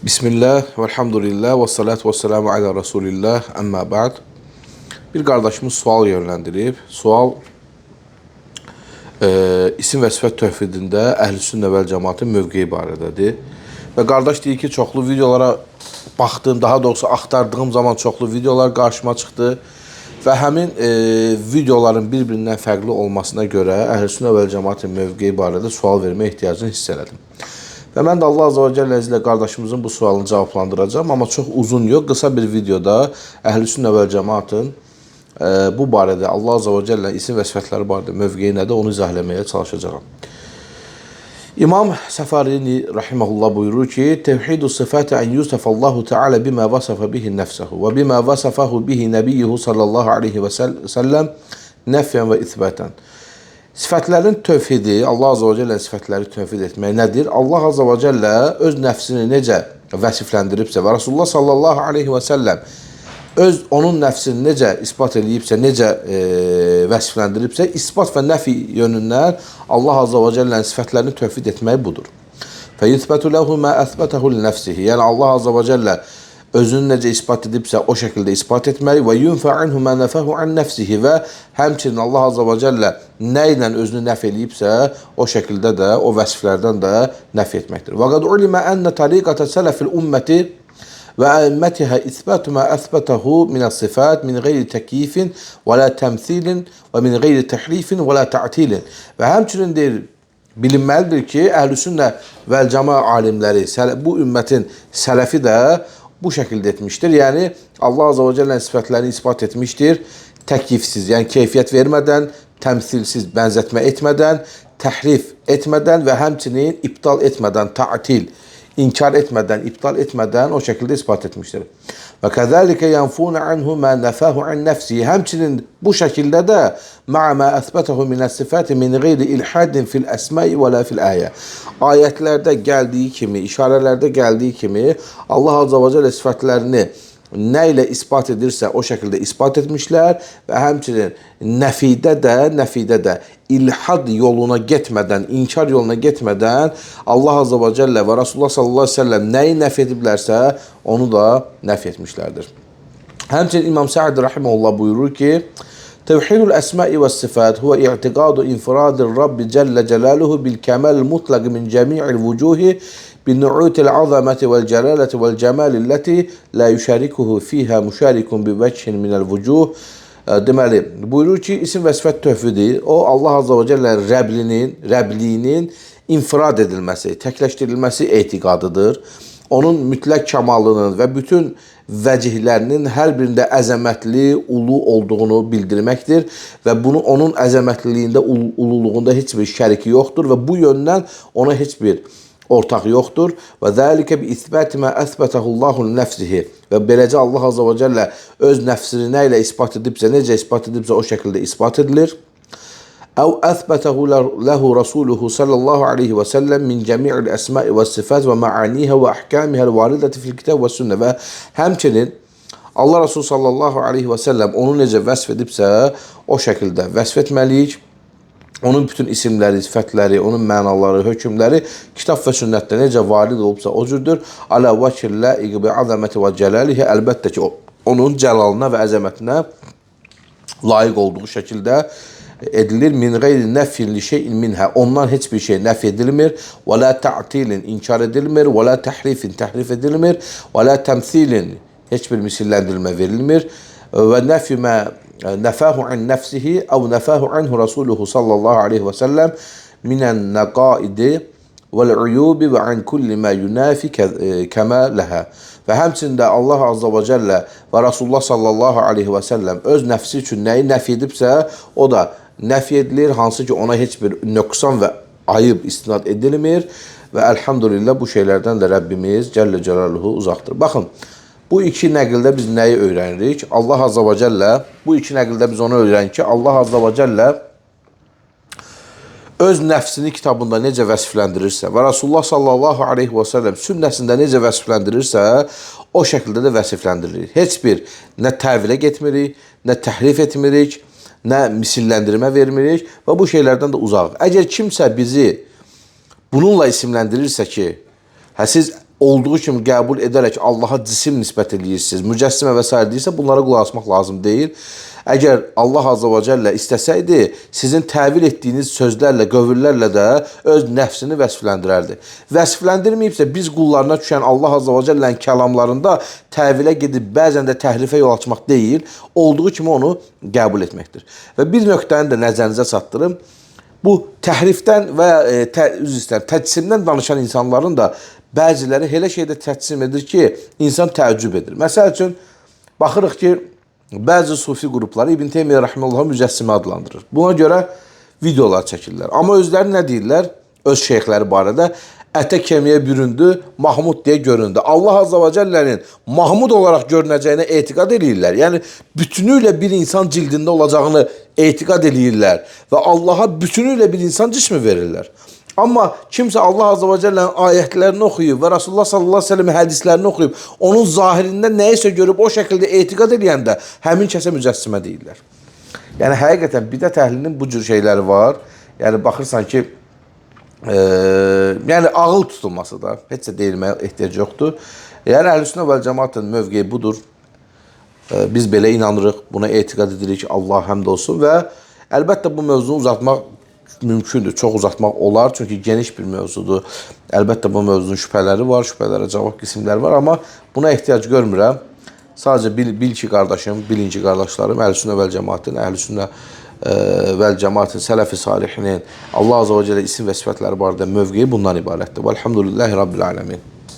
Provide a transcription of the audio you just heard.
Bismillah, velhamdülillah, ve salatu ve selamu ala Resulillah, əmmə ba'd. Bir qardaşımız sual yönləndirib. Sual isim və sifət tövhidində Əhl-i-Sünnə vəl cəmaatın mövqeyi barədədir. Və qardaş deyir ki, çoxlu videolara baxdım, daha doğrusu axtardığım zaman çoxlu videolar qarşıma çıxdı. Və həmin videoların bir-birindən fərqli olmasına görə Əhl-i-Sünnə vəl cəmaatın mövqeyi barədə sual vermə ehtiyacını hiss elədim. Və mən də Allah Azze və Cəllə ilə qardaşımızın bu sualını cavablandıracağım. Amma çox uzun yox, qısa bir videoda Əhl-i-Sünnə vəl cəmaatın bu barədə Allah Azze və Cəllə isim və sifətləri barədə mövqeyi nədir, onu izah eləməyə çalışacağım. İmam Səfarini rahimehullah buyurur ki, Tevhidu sıfatı en yusafallahu Teala bima vasafa bihi nefsehu ve bima vasafahu bihi nebiyyuhu sallallahu aleyhi ve sellem nefyen ve isbaten. Sifətlərin tövhidi, Allah Azze və Cəllə sifətləri tövhid etmək nədir? Allah Azze və Cəllə öz nəfsini necə vəsifləndiribsə və Rasulullah sallallahu aleyhi və səlləm onun nəfsini necə ispat edibsə, necə vəsifləndiribsə, ispat və nəfi yönündən Allah Azze və Cəllənin sifətlərini tövhid etmək budur. Fəyüthbətu ləhu mə əthbətəhu li nəfsihi. Yəni Allah Azze və Cəllə özünü necə ispat edibsə, o şəkildə ispat etməli və yunfə anhu mə nəfəhu an nəfsihi və həmçinin Allah Azze və Cəllə nə ilə özünü nəf eləyibsə, o şəkildə də, o vəsiflərdən də nəf etməkdir. Və qad ulimə ənə tariqətə sələfil ümməti və əmmətihə isbatu mə əthbətəhu minəs sifat min qeyri təkyifin və lə təmthilin və min qeyri təhrifin və lə ta'tilin. Və həmçinin deyir, bilinməlidir ki, Əhl-i-Sünnə vəl cəma alimləri, bu ümmətin sələfi də bu şəkildə etmişdir. Yəni Allah Azze və Cəllənin sifətlərini ispat etmişdir. Təkyifsiz, yəni keyfiyyət vermədən, təmsilsiz, bənzətmə etmədən, təhrif etmədən və həmçinin iptal etmədən, ta'til, inkar etmədən, iptal etmədən o şəkildə ispat etmişdir. Və kəzəlikə yanfuna anhu mə nəfəhu an nəfsihi. Həmçinin bu şəkildə də ma'a mə əthbətəhu minəs sifəti min qeyri ilhadin fil əsməi və lə fil ayə. Ayətlərdə gəldiyi kimi, işarələrdə gəldiyi kimi Allah Azze və Cəllə sifətlərini nə ilə ispat edirsə o şəkildə ispat etmişlər və həmçinin nəfidə də ilhad yoluna getmədən, inkar yoluna getmədən Allah Azze və Cəllə və Rasulullah sallallahu aleyhi ve sellem nəyi nəf ediblərsə onu da nəf etmişlərdir. Həmçinin İmam Sa'd rahimehullah buyurur ki, Tevhidul əsma'i və sifat huvə i'tiqadu infiradir Rabbi Cəllə Cəlaluhu bil kəməl mutlaq min cəmi'il vücuhi bin-nu'util azamati vel celalati vel cemali allati la yuşarikuhu fiha müşarikun bi vechin minel vucuh. Deməli, buyurur ki, isim və sifət tövhidi o Allah Azze və Cəllə Rəbliyinin infirad edilməsi, təkləşdirilməsi etiqadıdır. Onun mütləq kəmalının və bütün vəcihlərinin hər birində əzəmətli, ulu olduğunu bildirməkdir və bunu onun əzəmətliliyində, ululuğunda heç bir şəriki yoxdur və bu yöndən ona heç bir ortaq yoxdur. Və zəlikə bi isbati mə əsbətəhullahu nəfsihi. Və beləcə Allah Azze və Cəllə öz nəfsini nə ilə ispat edibsə, necə ispat edibsə o şəkildə ispat edilir. Əv əsbətəhu ləhu rasuluhu sallallahu aleyhi və səlləm min cəmi'il əsma'i və sifat və məanihə və əhkamihəl varidəti fil kitab və sünnə. Və həmçinin Allah Rasulü sallallahu aleyhi və səlləm onu necə vəsf edibsə o şəkildə vəsf etməliyik. Onun bütün isimləri, sifətləri, onun mənaları, hökmləri kitab və sünnətdə necə varid olubsa o cürdür. Alə vəkillə iqbi azəməti və cəlalihi, əlbəttə ki, onun cəlalına və əzəmətinə layiq olduğu şəkildə edilir. Min qeyri nəfin li şeyin minhə. Ondan heç bir şey nəf edilmir. Və lə ta'tilin, inkar edilmir. Və lə təhrifin, təhrif edilmir. Və lə təmsilin, heç bir misilləndirilmə verilmir. Və nəfi mə nəfəhu an nəfsihi əv nəfəhu anhu rasuluhu sallallahu aleyhi və səlləm minən nəqaidi vəl-uyubi və an kulli mə yunafi kəmə ləhə. Və həmçində Allah Azze və Cəllə və Rasulullah sallallahu aleyhi və səlləm öz nəfsi üçün nəyi nəf edibsə o da nəf edilir, hansı ki ona heç bir nöqsan və ayıb istinad edilmir və əlhamdülillah bu şeylərdən də Rəbbimiz Cəllə Cəlaluhu uzaqdır. Baxın, bu iki nəqildə biz nəyi öyrənirik? Allah Azze və Cəllə, bu iki nəqildə biz onu öyrənirik ki, Allah Azze və Cəllə öz nəfsini kitabında necə vəsifləndirirsə və Rasulullah sallallahu aleyhi və səlləm sünnəsində necə vəsifləndirirsə, o şəkildə də vəsifləndiririk. Heç bir nə təvilə getmirik, nə təhrif etmirik, nə misilləndirmə vermirik və bu şeylərdən də uzaq. Əgər kimsə bizi bununla isimləndirirsə ki, siz olduğu kimi qəbul edərək Allaha cisim nisbət edirsiniz, mücəssimə və s. deyirsə, bunlara qulaq asmaq lazım deyil. Əgər Allah Azza və Cəllə istəsəydi, sizin təvil etdiyiniz sözlərlə, qövüllərlə də öz nəfsini vəsfləndirərdi. Vəsfləndirməyibsə, biz qullarına düşən Allah Azza və Cəllənin kəlamlarında təvilə gedib, bəzən də təhrifə yol açmaq deyil, olduğu kimi onu qəbul etməkdir. Və bir nöqtəni də nəzərinizə çatdırım. Bu təhrifdən və təcsimdən danışan insanların da bəziləri elə şeydə təcsim edir ki, insan təəccüb edir. Məsəl üçün, baxırıq ki, bəzi sufi qrupları İbn Teymiyyə Rəhməllahı mücəssimə adlandırır. Buna görə videolar çəkirlər. Amma özləri nə deyirlər? Öz şeyxləri barədə ətə kemiyə büründü, Mahmud deyə göründü. Allah Azza və Cəllənin Mahmud olaraq görünəcəyinə etiqad edirlər. Yəni, bütünüylə bir insan cildində olacağını etiqad edirlər və Allaha bütünüyle bir insan cismi verirlər. Amma kimsə Allah Azza və Cəllənin ayətlərini oxuyub və Rasulullah sallallahu aleyhi ve sellem hədislərini oxuyub, onun zahirində nəyisə görüb o şəkildə etiqad edəndə həmin kəsə mücəssimə deyirlər. Yəni, həqiqətən bidət əhlinin bu cür şeyləri var. Yəni, baxırsan ki, yəni ağıl tutulması da heç də deyilməyə ehtiyac yoxdur. Yəni, Əhlüsünnə vəl cəmaatın mövqeyi budur. Biz belə inanırıq, buna etiqad edirik, Allah həmd olsun və əlbəttə bu mövzunu uzatmaq mümkündür, çox uzatmaq olar, çünki geniş bir mövzudur. Əlbəttə bu mövzunun şübhələri var, şübhələrə cavab qismləri var, amma buna ehtiyac görmürəm. Sadəcə bil ki, qardaşım, bilin ki, qardaşlarım, Əhlüsünnə vəl cəmaatın, Əhlüsünnə vəl cəmaatın, sələf-i salihinin, Allah Azza və Cəllə isim və sifətləri barədə mövqeyi bundan ibarətdir. Vəlhamdülillahi Rabbil aləmin.